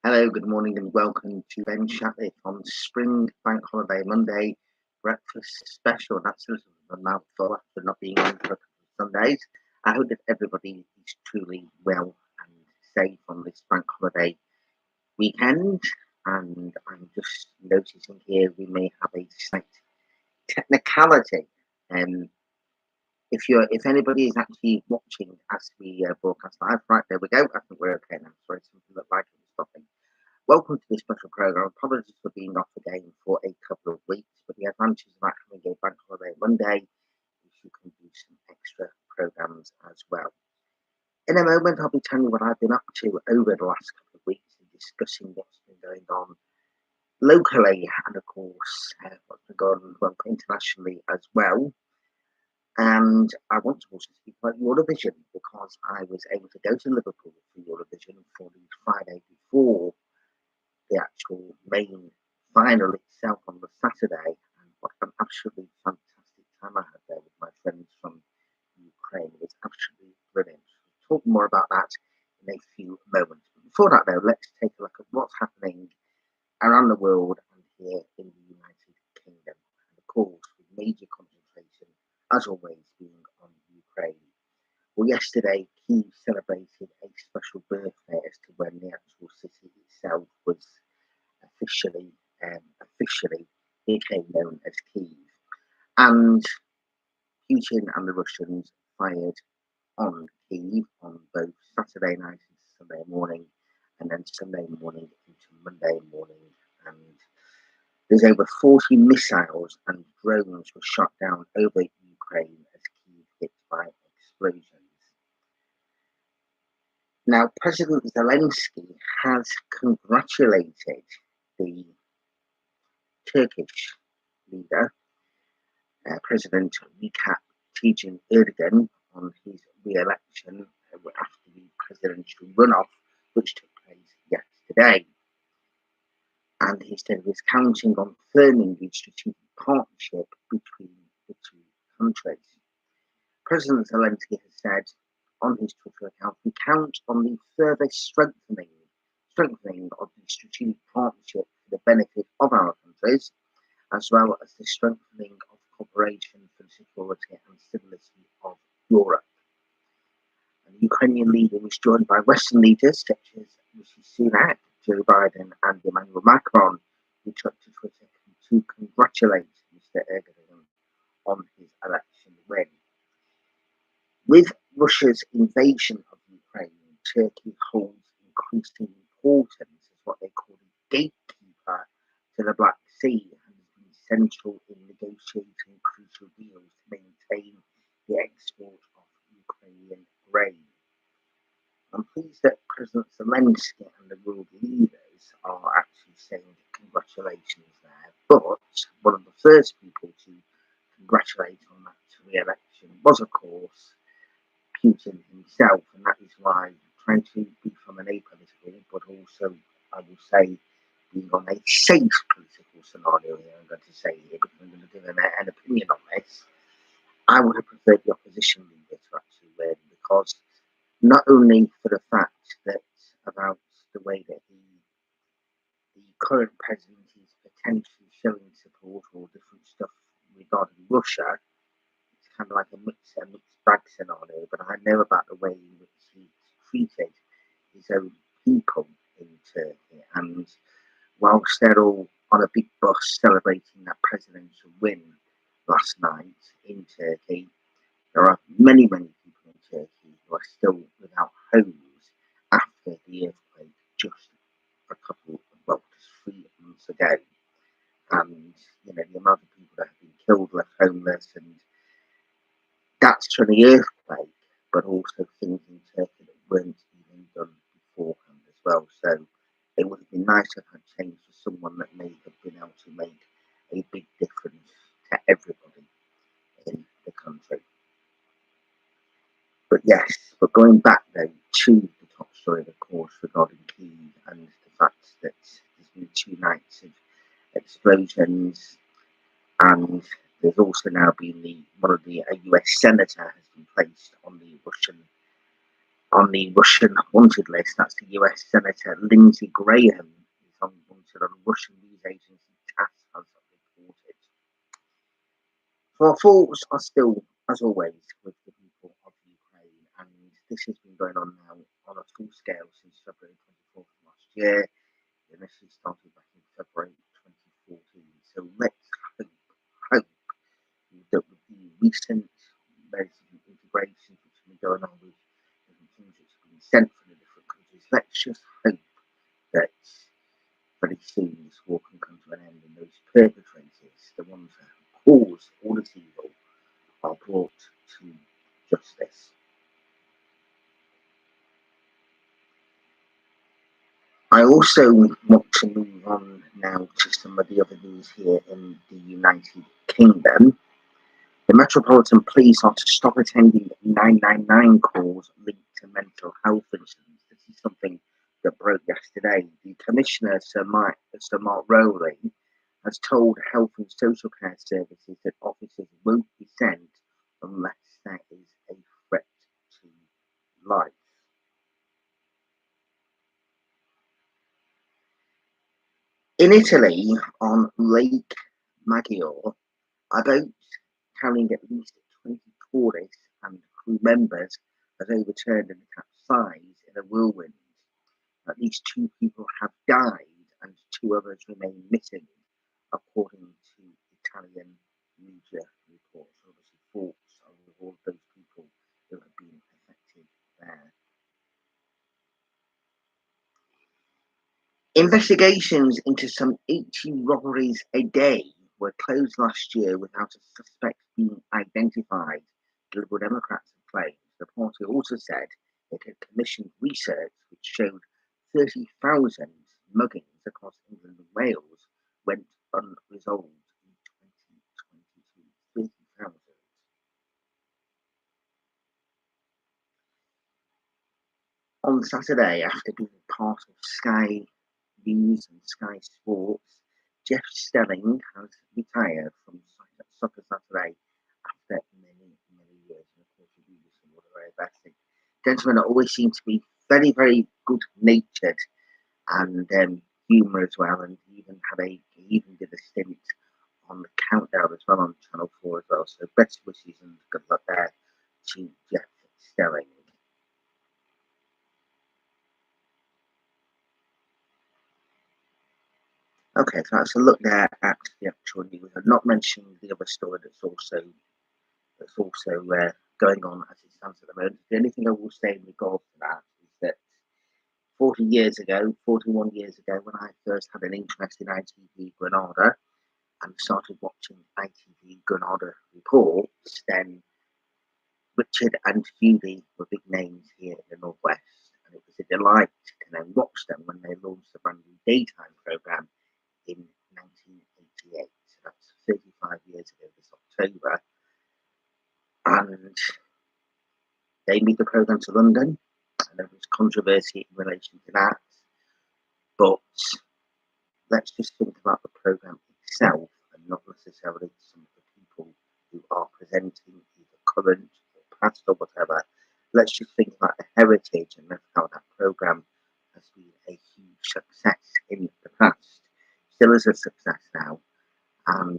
Hello, good morning, and welcome to Shatliff on Spring Bank Holiday Monday breakfast special. That's a little bit of a mouthful after not being on for a couple of Sundays. I hope that everybody is truly well and safe on this bank holiday weekend. And I'm just noticing here we may have a slight technicality. Um, if anybody is actually watching as we broadcast live, right there we go. I think we're okay now. Sorry, something looked like it was stopping. Welcome to this special program. Apologies for being off again for a couple of weeks, but the advantage of having a bank holiday Monday is you can do some extra programs as well. In a moment, I'll be telling you what I've been up to over the last couple of weeks and discussing what's been going on locally and, of course, what's been going on internationally as well. And I want to also speak about Eurovision because I was able to go to Liverpool for Eurovision for the Friday before the actual main final itself on the Saturday, and what an absolutely fantastic time I had there with my friends from Ukraine. It was absolutely brilliant. We'll talk more about that in a few moments. But before that, though, let's take a look at what's happening around the world and here in the United Kingdom. And of course, with major concentration, as always, being on Ukraine. Well, yesterday, Kyiv celebrated a special birthday as to when the actual city itself was officially became known as Kyiv. And Putin and the Russians fired on Kyiv on both Saturday night and Sunday morning, and then Sunday morning into Monday morning. And there's over 40 missiles and drones were shot down over Ukraine as Kyiv hit by explosions. Now, President Zelensky has congratulated the Turkish leader, President Recep Erdogan, on his re-election after the presidential runoff, which took place yesterday. And he said he was counting on firming the strategic partnership between the two countries. President Zelensky has said on his Twitter account, "We count on the further strengthening of the strategic partnership for the benefit of our countries, as well as the strengthening of cooperation for the security and stability of Europe." And the Ukrainian leader was joined by Western leaders such as Rishi Sunak, Joe Biden, and Emmanuel Macron, who took to Twitter to congratulate Mr. Erdogan on his election win. With Russia's invasion of Ukraine, Turkey holds increasing importance as what they call a gatekeeper to the Black Sea and has been central in negotiating crucial deals to maintain the export of Ukrainian grain. I'm pleased that President Zelensky and the world leaders are actually saying congratulations there, but one of the first people to congratulate on that re-election was, of course, Putin himself, and that is why trying to be from an apolitical, but also, I will say, being on a safe political scenario here, I'm going to say here, because I'm going to give an opinion on this, I would have preferred the opposition leader to actually win, because not only for the fact that about the way that the current president is potentially showing support or different stuff regarding Russia, kind of like a mixed bag scenario, but I know about the way in which he's treated his own people in Turkey. And whilst they're all on a big bus celebrating that presidential win last night in Turkey, there are many people in Turkey who are still without homes after the earthquake just just 3 months ago. And, the amount of people that have been killed, left homeless, and that's from the earthquake, but also things in Turkey that weren't even done beforehand as well. So it would have been nice to have change for someone that may have been able to make a big difference to everybody in the country. But yes, but going back though to the top story, of course, regarding Kyiv and the fact that there's been 2 nights of explosions, and there's also now been a US senator has been placed on the Russian on the Russian wanted list. That's the US Senator Lindsey Graham. He's on wanted on Russian news agency TASS has reported. So our thoughts are still, as always, with the people of Ukraine, and this has been going on now on a full scale since February 24th last year. It initially started back in February 2014. So let's hope that with the recent integrations which have been going on with different things which have been sent from the different countries, let's just hope that very soon this war can come to an end and those perpetrators, the ones that have caused all this evil, are brought to justice. I also want to move on now to some of the other news here in the United Kingdom. The Metropolitan Police are to stop attending 999 calls linked to mental health incidents. This is something that broke yesterday. The Commissioner, Sir Mark Rowley, has told Health and Social Care Services that officers won't be sent unless there is a threat to life. In Italy, on Lake Maggiore, a boat carrying at least 20 tourists and crew members has overturned and capsized in a whirlwind. At least 2 people have died and 2 others remain missing, according to Italian media reports. Obviously, thoughts of all those people who have been affected there. Investigations into some 80 robberies a day were closed last year without a suspect being identified, the Liberal Democrats have claimed. The party also said it had commissioned research which showed 30,000 muggings across England and Wales went unresolved in 2022. 30,000. On Saturday, after being part of Sky News and Sky Sports, Jeff Stelling has retired from Soccer Saturday after many, many years. And of course, we do this in order of very gentlemen always seem to be very, very good natured and humour as well. And he even did a stint on the Countdown as well on Channel 4 as well. So best wishes and good luck there to Jeff Stelling. Okay, so that's a look there at the actual news. I've not mentioned the other story that's also going on as it stands at the moment. The only thing I will say in regards to that is that 41 years ago, when I first had an interest in ITV Granada and started watching ITV Granada reports, then Richard and Julie were big names here in the Northwest, and it was a delight to then watch them when they launched the brand new daytime programme in 1988. So that's 35 years ago this October. And they moved the programme to London, and there was controversy in relation to that. But let's just think about the programme itself and not necessarily some of the people who are presenting, either current or past or whatever. Let's just think about the heritage and how that programme has been a huge success in the past. Still is a success now, and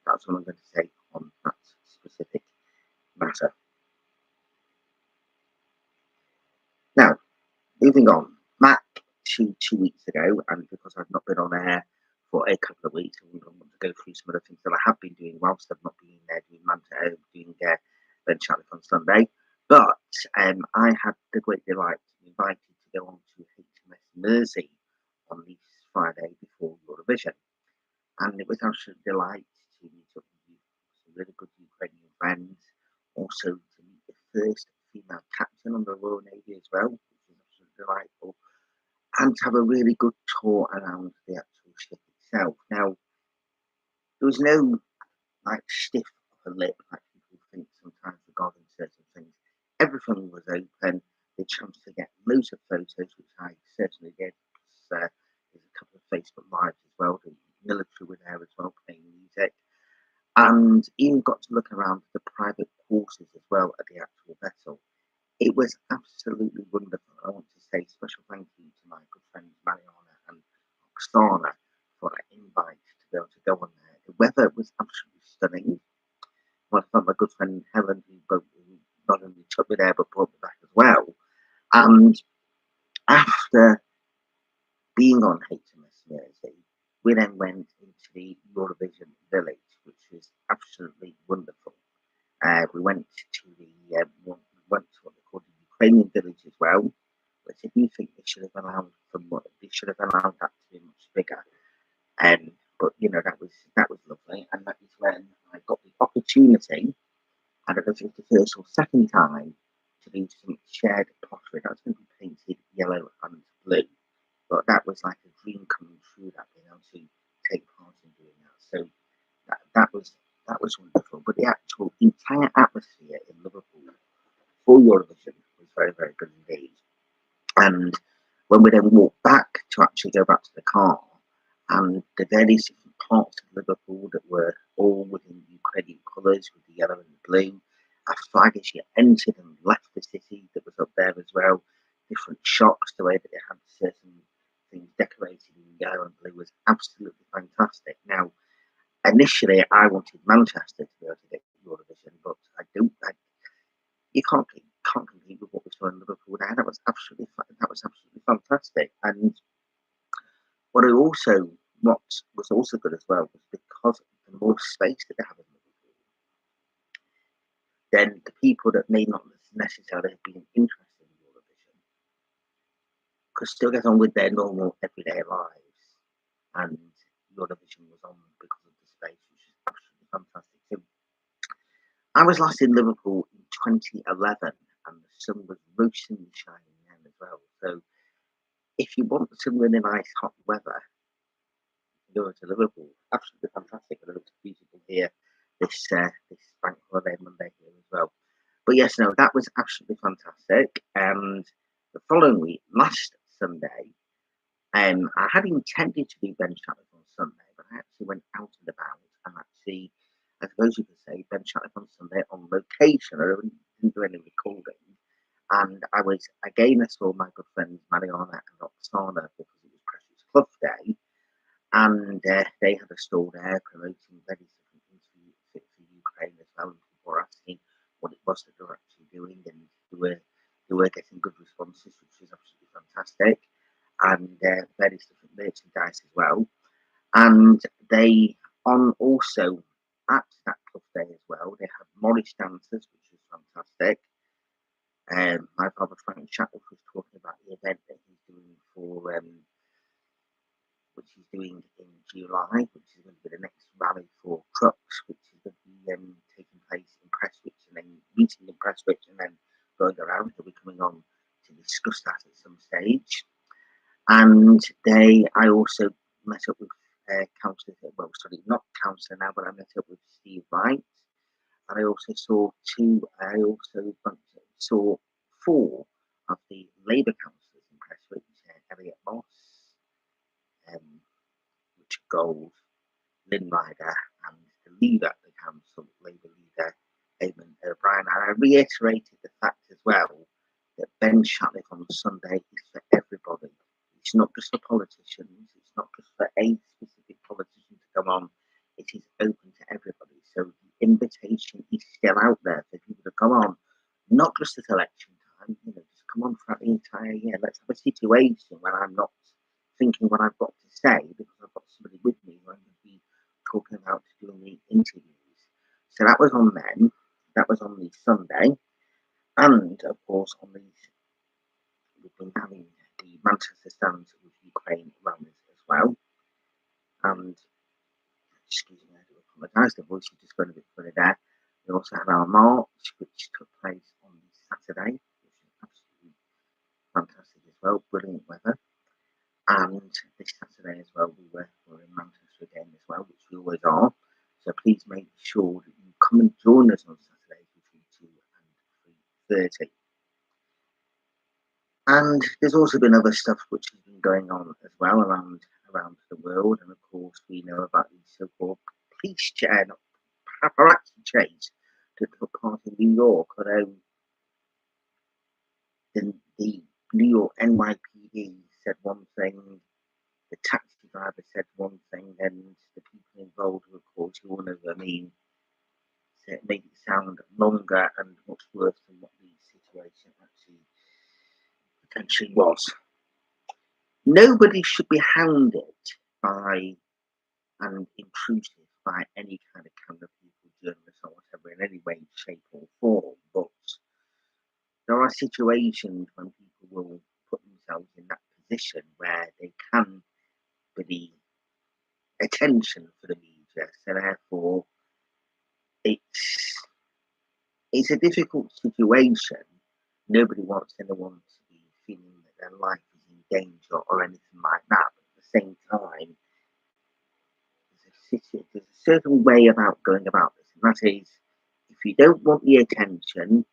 that's what I'm going to say on that specific matter. Now, moving on, back to 2 weeks ago, and because I've not been on air for a couple of weeks, I want to go through some of the things that I have been doing whilst I've not been there doing Manta, doing Ben Shatliff on Sunday. But I had the great delight to be invited to go on to HMS Mersey on this Friday before Eurovision. And it was actually a delight to meet up with some really good Ukrainian friends, also to meet the first female captain on the Royal Navy as well, which was absolutely delightful, and to have a really good tour around the actual ship itself. Now, there was no stiff upper lip like people think sometimes regarding certain things. Everything was open. The chance to get loads of photos, which I certainly did. There's a couple of Facebook Lives as well. The military were there as well playing music. And even got to look around the private quarters as well at the actual vessel. It was absolutely wonderful. I want to say special thank you to my good friends Mariana and Oksana for that invite to be able to go on there. The weather was absolutely stunning. My good friend Helen, who not only took me there but brought me back as well. And after being on HMS Mersey, we then went into the Eurovision Village, which was absolutely wonderful. We went to went to what they call the Ukrainian Village as well, which I do think they should have allowed they should have allowed that to be much bigger. But that was lovely, and that is when I got the opportunity. I don't know if it was the first or second time to do some shared pottery. That was going to be painted yellow and blue, but that was like a dream coming true. That being able to take part in doing that, so that was wonderful. But the actual entire atmosphere in Liverpool for Eurovision was very very good indeed. And when we then walked back to actually go back to the car, and the various different parts of Liverpool that were all within Ukrainian colours with the yellow and the blue, a flag as you entered and left the city that was up there as well, different shops, the way that they had certain things decorated in yellow and blue was absolutely fantastic. Now, initially, I wanted Manchester to be able to get Eurovision, but you can't compete with what we saw in Liverpool there. That was absolutely fantastic. And what I also what was also good as well was because of the more space that they have in Liverpool, then the people that may not necessarily have been interested in Eurovision could still get on with their normal everyday lives. And Eurovision was on because of the space, which is absolutely fantastic. So I was last in Liverpool in 2011, and the sun was roasting and shining then as well. So if you want some really nice hot weather, go to Liverpool. Absolutely fantastic. And it looks beautiful here this bank holiday Monday here as well. But yes, no, that was absolutely fantastic. And the following week, last Sunday, I had intended to do Ben Shatliff on Sunday, but I actually went out and about and actually, I suppose you could say, Ben Shatliff on Sunday on location. I didn't do any recording. And I saw my good friends Mariana and Oksana because it was Precious Club Day. And they had a stall there promoting various different things for Ukraine as well. And people were asking what it was that they were actually doing, and they were getting good responses, which was absolutely fantastic. And various different merchandise as well. And they on also at that club day as well, they had Morris dancers, which was fantastic. My brother Frank Shatliff was talking about the event that he's doing for which he's doing in July, which is going to be the next rally for trucks, which is going to be taking place in Prestwich and then meeting in Prestwich and then going around. He'll be coming on to discuss that at some stage. And I also met up with councillor, well, sorry, not councillor now, but I met up with Steve Wright. And I also saw four of the Labour councillors in Prestwich, Elliot Moss, um, Richard Gold, Lynn Ryder, and the leader of the council, Labour leader Eamon O'Brien. And I reiterated the fact as well that Ben Shatliff on Sunday is for everybody. It's not just for politicians, it's not just for a specific politician to come on, it is open to everybody. So the invitation is still out there for people to come on, not just at election time, just come on throughout the entire year. Let's have a situation where I'm not thinking what I've got to say because I've got somebody with me who I'm going to be talking about doing the interviews. So that was on then. That was on the Sunday. And of course, we've been having the Manchester stands with Ukraine runners as well. And excuse me, I do apologise, the voice is just going a bit funny there. We also had our march, which took place on Saturday, which is absolutely fantastic as well, brilliant weather. And this Saturday as well, we're in Manchester again as well, which we always are. So please make sure that you come and join us on Saturdays between 2 and 3:30. And there's also been other stuff which has been going on as well around the world. And of course, we know about the so-called paparazzi chase that took part in New York. Although the New York NYPD said one thing, the taxi driver said one thing, and the people involved, of course, you all know what I mean, so it made it sound longer and much worse than what the situation actually potentially was. Nobody should be hounded by and intrusive by any kind of camera people, journalists, or whatever, in any way, shape, or form. But there are situations when people will put themselves in that position where they can be attention for the media, so therefore it's it's a difficult situation. Nobody wants anyone to be feeling that their life is in danger or anything like that. But at the same time, there's a certain way about going about this, and that is, if you don't want the attention,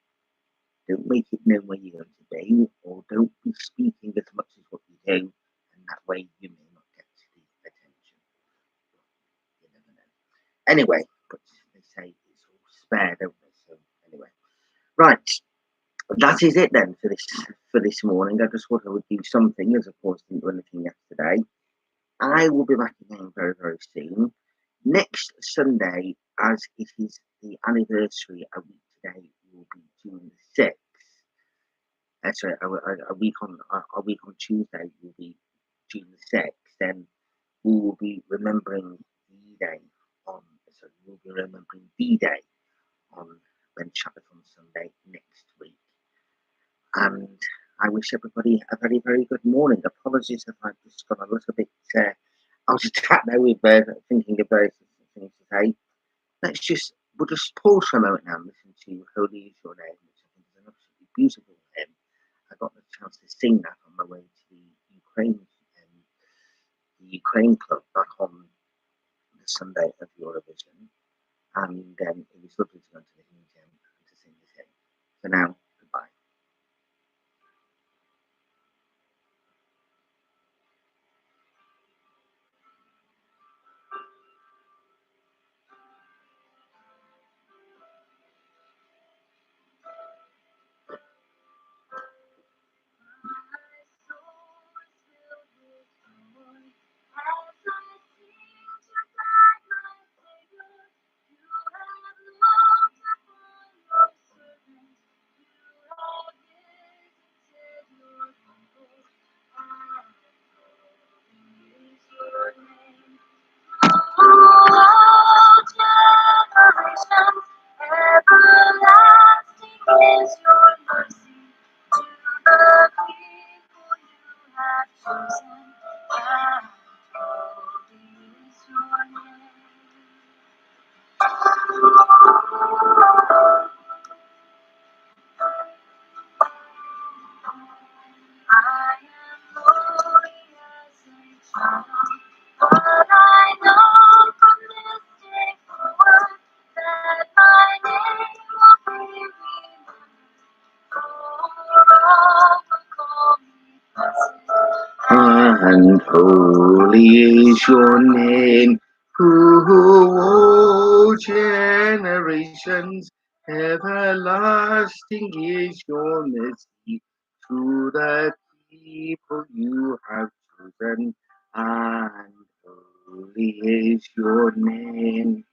don't make it known where you're going to be, or don't be speaking as much as what you do, and that way you may not get the attention. You never know. Anyway, but they say it's all spare, don't they? So anyway, right, that is it then for this morning. I just thought I would do something, as of course didn't do anything yesterday. I will be back again very, very soon. Next Sunday, as it is the anniversary, a week today will be June the 6th. Sorry, a week on Tuesday will be June the 6th. Then we will be remembering D-Day on. So we'll be remembering D-Day on Ben Shatliff on Sunday next week. And I wish everybody a very, very good morning. Apologies if I've just gone a little bit out of track there with thinking about things to say. We'll just pause for a moment now and listen to Holy Is Your Name, which I think is an absolutely beautiful hymn. I got the chance to sing that on my way to the Ukraine club back on the Sunday of Eurovision, and it was lovely to go to the hymn and to sing this hymn. For now, goodbye. And holy is your name, through all generations. Everlasting is your mercy to the people you have chosen. And holy is your name.